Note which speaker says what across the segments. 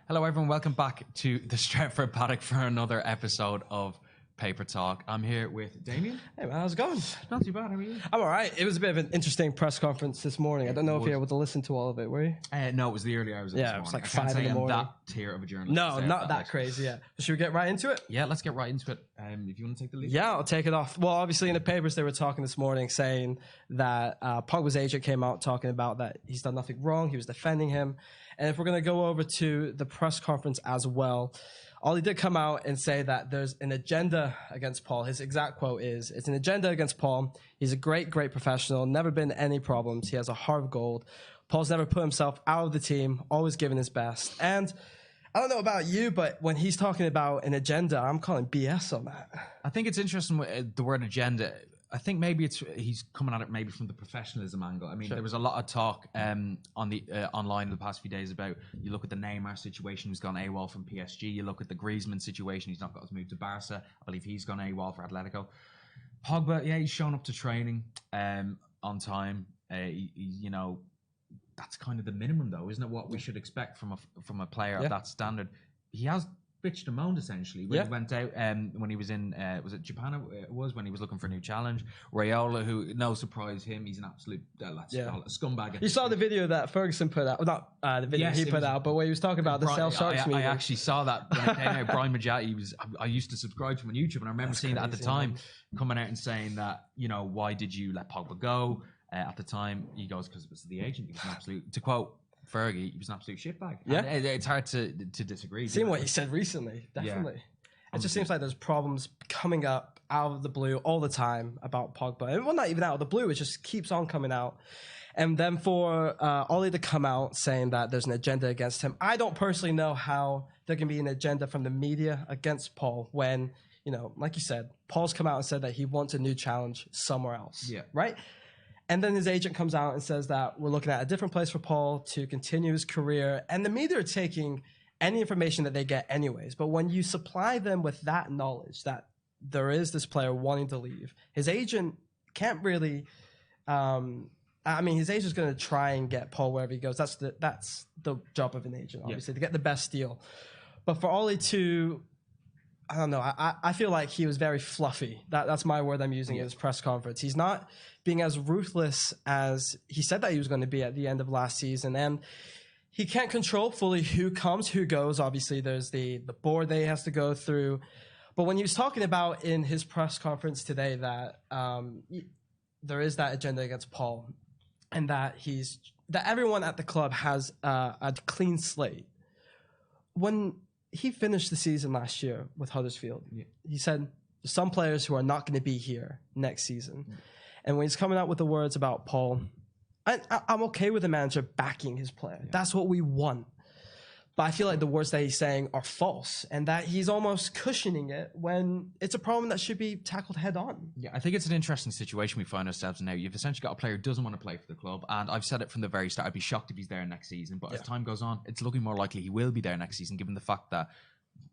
Speaker 1: Hello, everyone. Welcome back to the Stretford Paddock for another episode of Paper Talk. I'm here with Damian.
Speaker 2: Hey man, how's it going?
Speaker 1: Not too bad. How are you?
Speaker 2: I'm all right. It was a bit of an interesting press conference this morning. I don't know if you're able to listen to all of it, were you?
Speaker 1: No, it was the early hours of this morning.
Speaker 2: It was like
Speaker 1: I can't
Speaker 2: 5 in
Speaker 1: say
Speaker 2: the
Speaker 1: I'm
Speaker 2: morning.
Speaker 1: that tier of a journalist.
Speaker 2: No, not that crazy, yeah. Should we get right into it?
Speaker 1: Yeah, let's get right into it. If you want to take the lead.
Speaker 2: Yeah, I'll take it off. Well, obviously in the papers they were talking this morning saying that Pogba's agent came out talking about that he's done nothing wrong, he was defending him. And if we're going to go over to the press conference as well, Ollie did come out and say that there's an agenda against Paul. His exact quote is, "It's an agenda against Paul. He's a great, great professional. Never been any problems. He has a heart of gold. Paul's never put himself out of the team, always given his best." And I don't know about you, but when he's talking about an agenda, I'm calling BS on that.
Speaker 1: I think it's interesting with the word agenda. I think maybe he's coming at it maybe from the professionalism angle. I mean, There was a lot of talk on the online in the past few days about, you look at the Neymar situation, who's gone AWOL from PSG. You look at the Griezmann situation, he's not got his move to Barca. I believe he's gone AWOL for Atletico. Pogba, yeah, he's shown up to training on time. That's kind of the minimum, though, isn't it? What we should expect from a player of that standard. He has bitched and moaned essentially when he went out when he was in was it Japan when he was looking for a new challenge. Raiola, who, no surprise him, he's an absolute scumbag.
Speaker 2: You saw the video that Ferguson put out, well, not the video he put out, but where he was talking about the Cell Sharks meeting.
Speaker 1: I actually saw that when it came out. Brian Majati, I used to subscribe to him on YouTube, and I remember seeing that at the time, coming out and saying that, why did you let Pogba go? At the time, he goes, because it was the agent. He was an absolute, to quote Fergie, he was an absolute shitbag. Yeah, and it's hard to disagree.
Speaker 2: Seeing what he said recently, definitely. Yeah. It just seems like there's problems coming up out of the blue all the time about Pogba. And well, not even out of the blue, it just keeps on coming out. And then for Ollie to come out saying that there's an agenda against him, I don't personally know how there can be an agenda from the media against Paul when, like you said, Paul's come out and said that he wants a new challenge somewhere else. Yeah. Right? And then his agent comes out and says that we're looking at a different place for Paul to continue his career. And the media are taking any information that they get anyways. But when you supply them with that knowledge that there is this player wanting to leave, his agent can't really... his agent's going to try and get Paul wherever he goes. That's the job of an agent, obviously, to get the best deal. But for Ollie to... I don't know. I feel like he was very fluffy. That's my word I'm using in his press conference. He's not being as ruthless as he said that he was going to be at the end of last season. And he can't control fully who comes, who goes. Obviously, there's the board that he has to go through. But when he was talking about in his press conference today that there is that agenda against Paul and that everyone at the club has a clean slate. When he finished the season last year with Huddersfield, he said some players who are not going to be here next season. And when he's coming out with the words about Paul, I'm okay with the manager backing his player. That's what we want. But I feel like the words that he's saying are false and that he's almost cushioning it when it's a problem that should be tackled head on.
Speaker 1: Yeah, I think it's an interesting situation we find ourselves in now. You've essentially got a player who doesn't want to play for the club, and I've said it from the very start, I'd be shocked if he's there next season. But as time goes on, it's looking more likely he will be there next season, given the fact that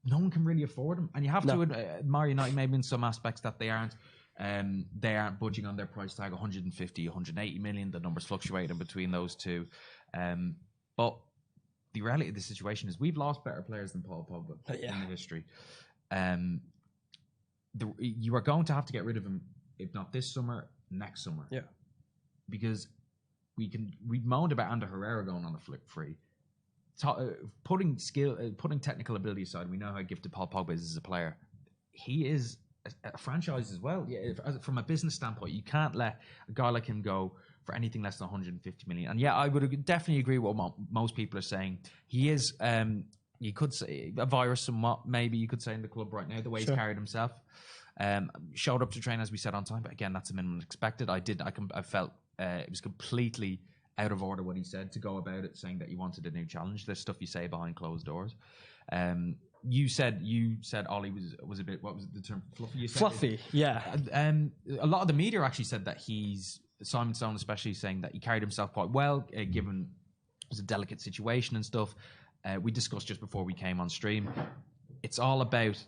Speaker 1: no one can really afford him. And you have to admire United maybe in some aspects that they aren't budging on their price tag, 150, 180 million. The numbers fluctuate in between those two. But the reality of the situation is we've lost better players than Paul Pogba in the history. You are going to have to get rid of him, if not this summer, next summer. Yeah, because we moaned about Ander Herrera going on a flip free. Putting technical ability aside, we know how gifted Paul Pogba is as a player. He is a franchise as well. Yeah, from a business standpoint, you can't let a guy like him go for anything less than 150 million. And I would definitely agree with what most people are saying. He is, you could say, a virus somewhat, maybe you could say, in the club right now, the way he's carried himself. Showed up to train, as we said, on time, but again, that's a minimum expected. I felt it was completely out of order what he said to go about it, saying that he wanted a new challenge. There's stuff you say behind closed doors. You said Ollie was a bit, what was the term? Fluffy?
Speaker 2: Fluffy, yeah.
Speaker 1: A lot of the media actually said that Simon Stone especially, saying that he carried himself quite well, given it was a delicate situation and stuff. We discussed just before we came on stream. It's all about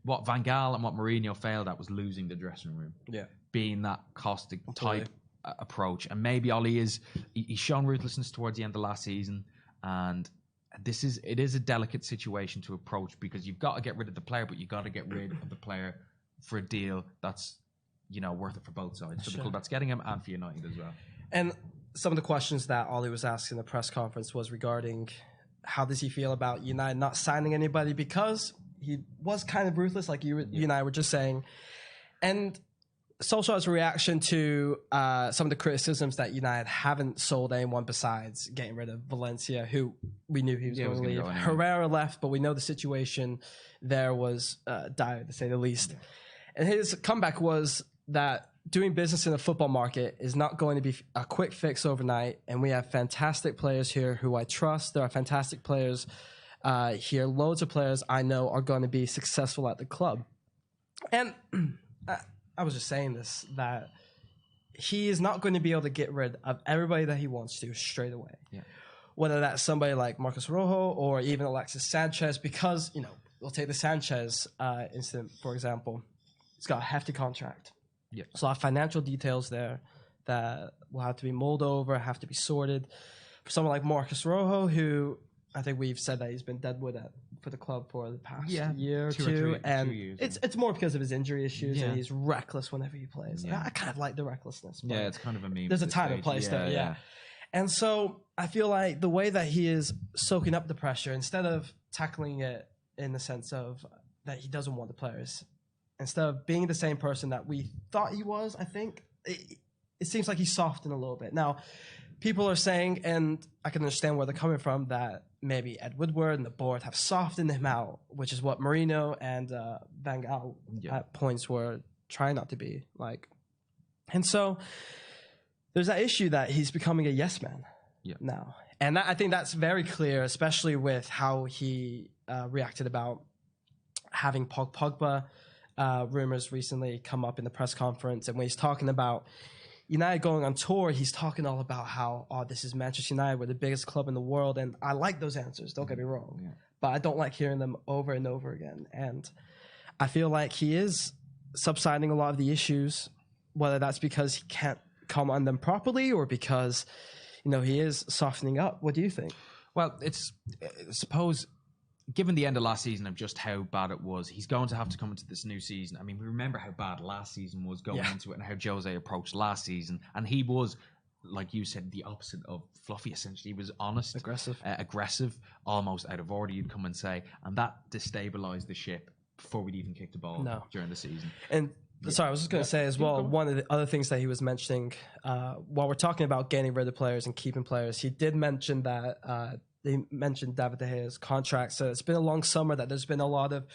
Speaker 1: what Van Gaal and what Mourinho failed at was losing the dressing room. Yeah, being that caustic type approach, and maybe Ollie he's shown ruthlessness towards the end of last season. And it is a delicate situation to approach because you've got to get rid of the player, but you've got to get rid of the player for a deal that's, worth it for both sides. For the club that's getting him and for United as well.
Speaker 2: And some of the questions that Ollie was asking in the press conference was regarding how does he feel about United not signing anybody, because he was kind of ruthless, like you and I were just saying. And Solskjaer's reaction to some of the criticisms that United haven't sold anyone besides getting rid of Valencia, who we knew he was going to leave. Anyway. Herrera left, but we know the situation there was dire, to say the least. Yeah. And his comeback was that doing business in the football market is not going to be a quick fix overnight, and we have fantastic players here who I trust. There are fantastic players here. Loads of players I know are going to be successful at the club. And I was just saying this, that he is not going to be able to get rid of everybody that he wants to straight away. Yeah. Whether that's somebody like Marcos Rojo or even Alexis Sanchez, because, we'll take the Sanchez incident, for example. He's got a hefty contract. Yeah. So a lot of financial details there that will have to be mulled over, have to be sorted. For someone like Marcos Rojo, who I think we've said that he's been deadwood for the club for the past year or two. And 2 years, it's more because of his injury issues, and he's reckless whenever he plays. Yeah. I kind of like the recklessness.
Speaker 1: Yeah, it's kind of a meme.
Speaker 2: There's a time and place there, yeah. And so I feel like the way that he is soaking up the pressure, instead of tackling it in the sense of that he doesn't want the players, instead of being the same person that we thought he was, I think, it seems like he's softened a little bit. Now, people are saying, and I can understand where they're coming from, that maybe Ed Woodward and the board have softened him out, which is what Marino and Van Gaal at points were trying not to be like. And so there's that issue that he's becoming a yes man now. And I think that's very clear, especially with how he reacted about having Paul Pogba rumors recently come up in the press conference. And when he's talking about United going on tour, he's talking all about how, this is Manchester United, we're the biggest club in the world. And I like those answers, don't get me wrong. Yeah. But I don't like hearing them over and over again. And I feel like he is subsiding a lot of the issues, whether that's because he can't come on them properly or because, he is softening up. What do you think?
Speaker 1: Well, suppose, given the end of last season of just how bad it was, he's going to have to come into this new season. I mean, we remember how bad last season was going into it and how Jose approached last season. And he was, like you said, the opposite of fluffy, essentially. He was honest. Aggressive, almost out of order, you'd come and say. And that destabilised the ship before we'd even kicked the ball during the season.
Speaker 2: And sorry, I was just going to say as well, one of the other things that he was mentioning, while we're talking about getting rid of players and keeping players, he did mention that they mentioned David De Gea's contract. So it's been a long summer, that there's been a lot of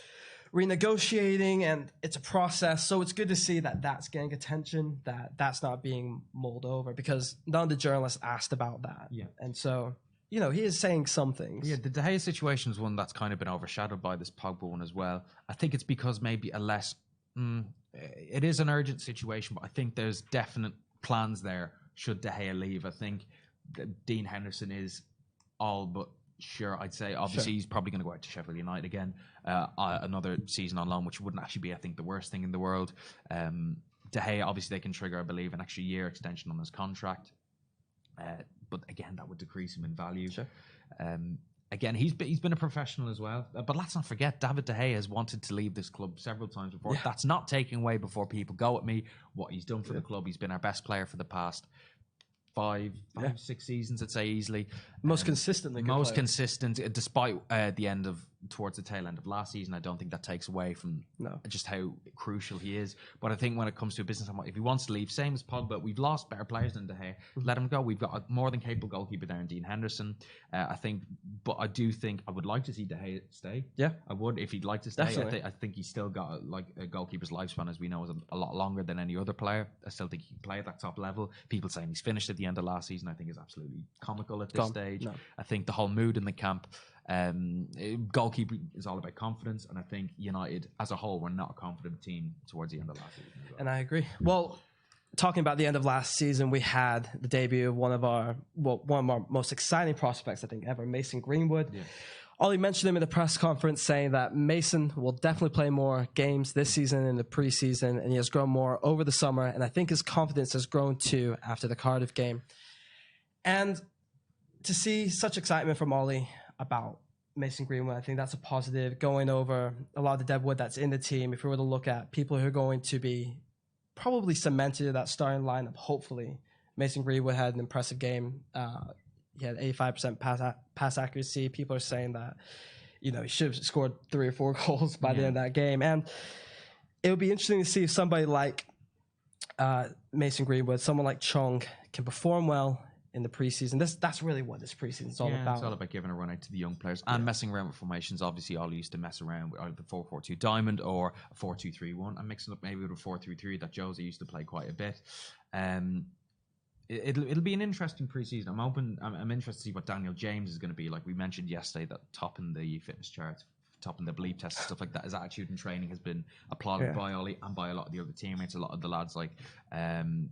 Speaker 2: renegotiating, and it's a process. So it's good to see that that's getting attention, that's not being mulled over, because none of the journalists asked about that. Yeah. And so, he is saying some things.
Speaker 1: Yeah, the De Gea situation is one that's kind of been overshadowed by this Pogba one as well. I think it's because maybe a less... it is an urgent situation, but I think there's definite plans there should De Gea leave. I think Dean Henderson is all but sure, I'd say. Obviously, he's probably going to go out to Sheffield United again, another season on loan, which wouldn't actually be, I think, the worst thing in the world. De Gea, obviously, they can trigger, I believe, an extra year extension on his contract. But again, that would decrease him in value. Sure. Again, he's been a professional as well. But let's not forget, David De Gea has wanted to leave this club several times before. Yeah. That's not taking away before people go at me what he's done for the club. He's been our best player for the past 6 seasons, I'd say, easily.
Speaker 2: Most consistently.
Speaker 1: Most consistent, despite towards the tail end of last season. I don't think that takes away from just how crucial he is. But I think when it comes to a business, if he wants to leave, same as Pogba, we've lost better players than De Gea. Let him go. We've got a more than capable goalkeeper there in Dean Henderson. I think, but I do think I would like to see De Gea stay. Yeah, I would if he'd like to stay. I think he's still got a goalkeeper's lifespan, as we know, is a lot longer than any other player. I still think he can play at that top level. People saying he's finished at the end of last season, I think, is absolutely comical at this stage. No. I think the whole mood in the camp, goalkeeper is all about confidence, and I think United as a whole were not a confident team towards the end of last season as well.
Speaker 2: And I agree. Well, talking about the end of last season, we had the debut of one of our most exciting prospects, I think, ever, Mason Greenwood. Yeah. Ollie mentioned him in the press conference, saying that Mason will definitely play more games this season in the preseason, and he has grown more over the summer, and I think his confidence has grown too after the Cardiff game. And to see such excitement from Ollie about Mason Greenwood, I think that's a positive. Going over a lot of the deadwood that's in the team, if we were to look at people who are going to be probably cemented in that starting lineup, hopefully. Mason Greenwood had an impressive game. He had 85% pass accuracy. People are saying that, he should have scored 3 or 4 goals by the end of that game. And it would be interesting to see if somebody like Mason Greenwood, someone like Chong, can perform well in the preseason. That's really what this preseason is all about.
Speaker 1: It's all about giving a run out to the young players and messing around with formations. Obviously, Ollie used to mess around with either the 4-4-2 diamond or a 4-2-3-1 and mixing up maybe with a 4-3-3 that Jose used to play quite a bit. It'll be an interesting preseason. I'm interested to see what Daniel James is going to be like. We mentioned yesterday that topping the fitness charts, topping the bleep tests and stuff like that, his attitude and training has been applauded by Ollie and by a lot of the other teammates. A lot of the lads like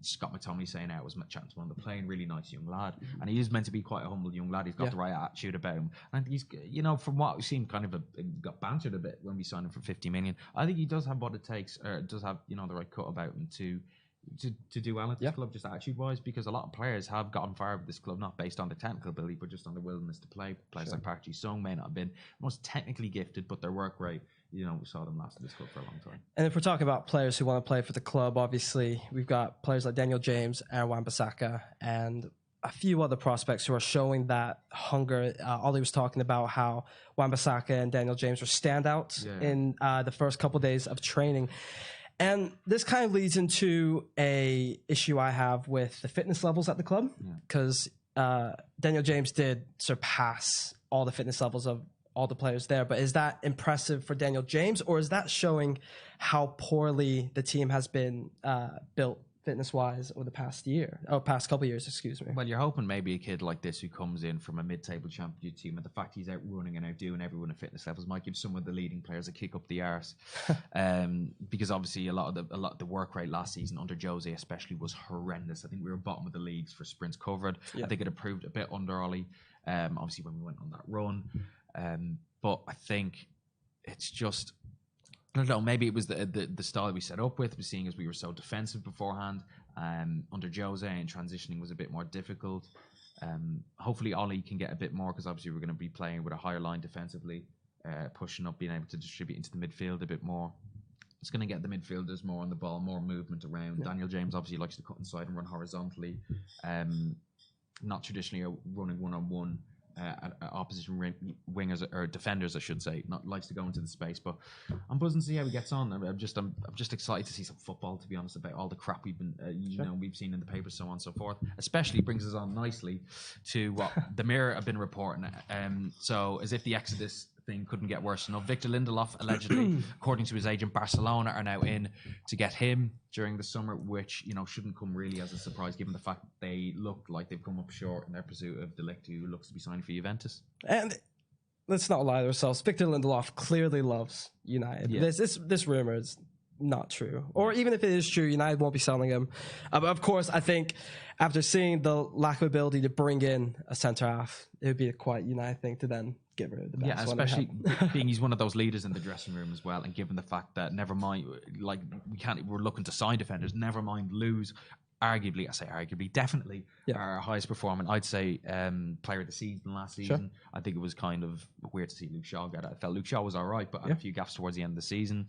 Speaker 1: Scott McTominay saying I was chatting to him on the plane, really nice young lad, and he is meant to be quite a humble young lad. He's got the right attitude about him, and he's, from what we've seen, kind of got bantered a bit when we signed him for 50 million. I think he does have what it takes, or does have the right cut about him to do well at this club, just attitude-wise, because a lot of players have gotten far with this club, not based on their technical ability, but just on their willingness to play. Players like Park Ji-sung may not have been most technically gifted, but their work rate, we saw them last in this club for a long time.
Speaker 2: And if we're talking about players who want to play for the club, obviously, we've got players like Daniel James, Aaron Wan-Bissaka, and a few other prospects who are showing that hunger. Ollie was talking about how Wan-Bissaka and Daniel James were standouts in the first couple of days of training. And this kind of leads into a issue I have with the fitness levels at the club, because Daniel James did surpass all the fitness levels of all the players there. But is that impressive for Daniel James, or is that showing how poorly the team has been built fitness-wise over the past couple of years, excuse me?
Speaker 1: Well, you're hoping maybe a kid like this who comes in from a mid-table championship team, and the fact he's out running and outdoing everyone at fitness levels might give some of the leading players a kick up the arse. Because obviously a lot of the work rate last season under Jose especially was horrendous. I think we were bottom of the leagues for sprints covered. I think it improved a bit under Ollie, obviously when we went on that run. But I think it's just, I don't know, maybe it was the style we set up with, seeing as we were so defensive beforehand. Under Jose, and transitioning was a bit more difficult. Hopefully Ollie can get a bit more, because obviously we're going to be playing with a higher line defensively, pushing up, being able to distribute into the midfield a bit more. It's going to get the midfielders more on the ball, more movement around. Daniel James obviously likes to cut inside and run horizontally. Not traditionally running one-on-one. Opposition wingers or defenders, I should say, not likes to go into the space. But I'm buzzing to see how he gets on. I'm just excited to see some football, to be honest, about all the crap we've been we've seen in the papers, so on and so forth. Especially brings us on nicely to what the Mirror have been reporting. So as if the Exodus thing couldn't get worse enough, Victor Lindelof allegedly, according to his agent, Barcelona are now in to get him during the summer, which shouldn't come really as a surprise, given the fact they look like they've come up short in their pursuit of Ligt, who looks to be signing for Juventus.
Speaker 2: And let's not lie to ourselves, Victor Lindelof clearly loves United. This rumor is not true, or even if it is true, United won't be selling him. But of course, I think after seeing the lack of ability to bring in a centre half, it would be a quite United thing to then get rid of the best one.
Speaker 1: Especially being he's one of those leaders in the dressing room as well, and given the fact that never mind, like we're looking to sign defenders, never mind lose. Definitely our highest performing, I'd say, player of the season last season. I think it was kind of weird to see Luke Shaw get it. I felt Luke Shaw was all right, but had a few gaffes towards the end of the season.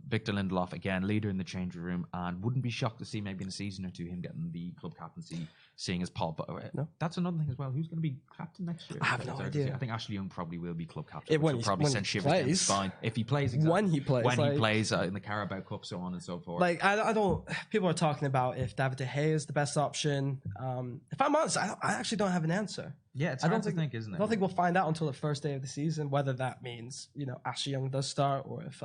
Speaker 1: Victor Lindelof, again, leader in the changing room, and wouldn't be shocked to see maybe in a season or two him getting the club captaincy, seeing as Paul. But that's another thing as well. Who's going to be captain next year?
Speaker 2: I have no idea.
Speaker 1: I think Ashley Young probably will be club captain.
Speaker 2: When
Speaker 1: probably send shivers down the spine if he plays. Exactly.
Speaker 2: When he plays
Speaker 1: in the Carabao Cup, so on and so forth.
Speaker 2: Like I don't. People are talking about if David De Gea is the best option. If I'm honest, I actually don't have an answer.
Speaker 1: Yeah, it's hard to think, isn't it?
Speaker 2: I don't think we'll find out until the first day of the season whether that means Ashley Young does start, or if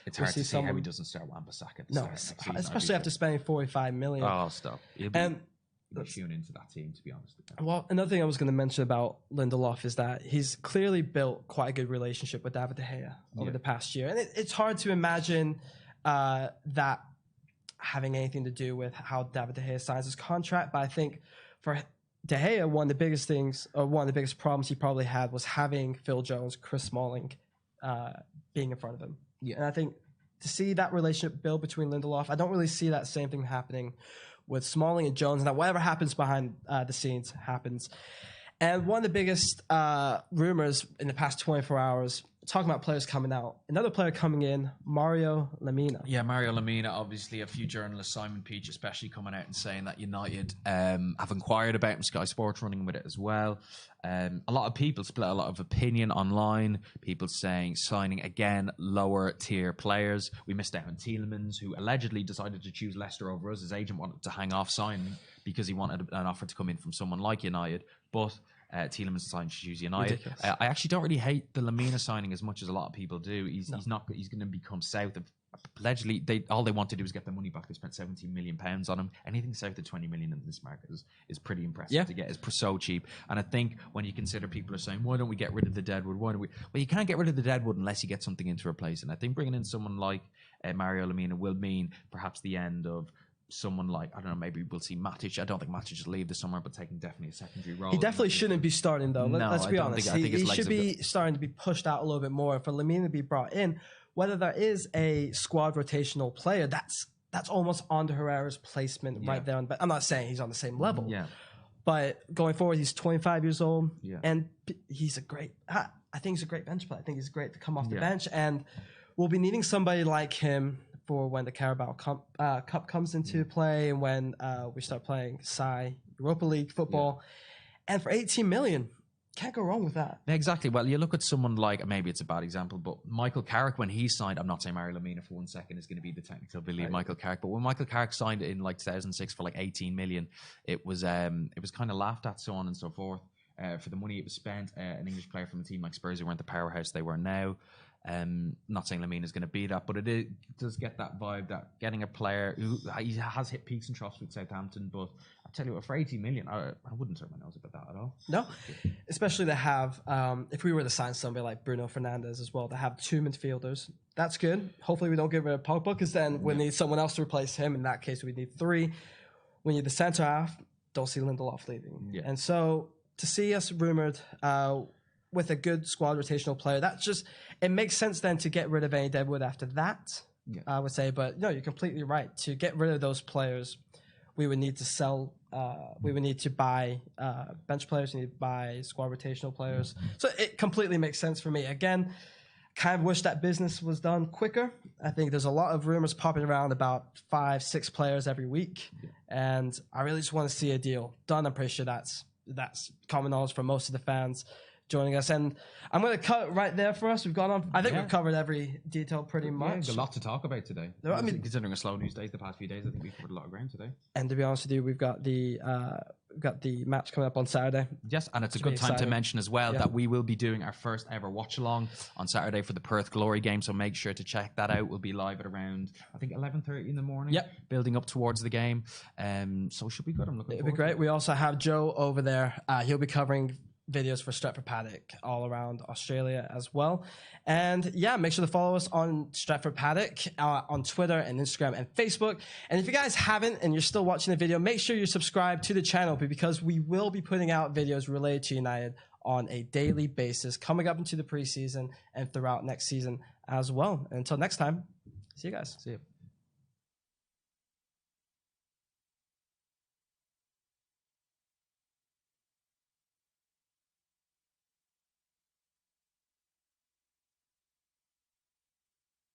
Speaker 1: it's hard to see how he doesn't start Wan-Bissaka.
Speaker 2: No, especially after spending 45 million.
Speaker 1: Oh, stop! He'll be tuned into that team, to be honest.
Speaker 2: Well, another thing I was going to mention about Lindelof is that he's clearly built quite a good relationship with David De Gea over the past year, and it's hard to imagine that having anything to do with how David De Gea signs his contract. But I think for De Gea, one of the biggest things, or one of the biggest problems he probably had, was having Phil Jones, Chris Smalling being in front of him. Yeah. And I think to see that relationship build between Lindelof, I don't really see that same thing happening with Smalling and Jones. Now, whatever happens behind the scenes happens. And one of the biggest rumors in the past 24 hours, talking about players coming out, another player coming in, Mario Lemina.
Speaker 1: Yeah, Mario Lemina, obviously a few journalists, Simon Peach especially, coming out and saying that United have inquired about him, Sky Sports running with it as well. A lot of people split a lot of opinion online, people saying signing again lower tier players. We missed out on Tielemans, who allegedly decided to choose Leicester over us. His agent wanted to hang off signing because he wanted an offer to come in from someone like United, but Tielemans decided to choose United. I actually don't really hate the Lemina signing as much as a lot of people do. He's going to become south of. Allegedly, all they want to do is get their money back. They spent £17 million on him. Anything south of 20 million in this market is pretty impressive to get. It's so cheap. And I think when you consider people are saying, why don't we get rid of the Deadwood? Why don't we? Well, you can't get rid of the Deadwood unless you get something in to replace it. And I think bringing in someone like Mario Lemina will mean perhaps the end of someone like, I don't know, maybe we'll see Matic. I don't think Matic will leave this summer, but taking definitely a secondary role.
Speaker 2: He definitely shouldn't be starting, though. Let's be honest.
Speaker 1: I think
Speaker 2: he should be starting to be pushed out a little bit more. For Lemina to be brought in, whether there is a squad rotational player, that's almost Ander Herrera's placement right there. But I'm not saying he's on the same level. Yeah. But going forward, he's 25 years old, and he's I think he's a great bench player. I think he's great to come off the bench, and we'll be needing somebody like him for when the Carabao Cup comes into play, and when we start playing Europa League football. And for 18 million, can't go wrong with that.
Speaker 1: Exactly. Well, you look at someone like, maybe it's a bad example, but Michael Carrick, when he signed, I'm not saying Mario Lemina for 1 second is going to be the technical ability of Michael Carrick, but when Michael Carrick signed in like 2006 for like 18 million, it was kind of laughed at, so on and so forth. For the money it was spent, an English player from a team like Spurs, who weren't the powerhouse they were now. Not saying Lemina is going to be that, but it does get that vibe that getting a player who he has hit peaks and troughs with Southampton, but I tell you what, for 18 million, I wouldn't turn my nose up at that at all.
Speaker 2: No, especially to have, if we were to sign somebody like Bruno Fernandes as well, to have 2 midfielders, that's good. Hopefully we don't get rid of Pogba, because then we need someone else to replace him. In that case, we need 3. We need the centre half. Don't see Lindelof leaving. Yeah. And so to see us rumoured with a good squad rotational player, it makes sense then to get rid of any Deadwood after that, I would say. But no, you're completely right. To get rid of those players, we would need to sell, we would need to buy bench players, we need to buy squad rotational players. So it completely makes sense for me. Again, kind of wish that business was done quicker. I think there's a lot of rumors popping around about 5-6 players every week, and I really just want to see a deal done. I'm pretty sure that's common knowledge for most of the fans joining us, and I'm going to cut it right there for us. We've gone on. I think we've covered every detail pretty much.
Speaker 1: There's a lot to talk about today. I mean, considering a slow news day the past few days, I think we've covered a lot of ground today. And
Speaker 2: to be honest with you, we've got the match coming up on Saturday.
Speaker 1: Yes, and it's a good time to mention as well that we will be doing our first ever watch along on Saturday for the Perth Glory game. So make sure to check that out. We'll be live at around, I think, 11:30 in the morning. Building up towards the game. So it should be good. I'm looking.
Speaker 2: It'll be great. We also have Joe over there. He'll be covering videos for Stretford Paddock all around Australia as well. And make sure to follow us on Stretford Paddock on Twitter and Instagram and Facebook. And if you guys haven't and you're still watching the video, make sure you subscribe to the channel, because we will be putting out videos related to United on a daily basis coming up into the preseason and throughout next season as well. And until next time, see you guys.
Speaker 1: See you.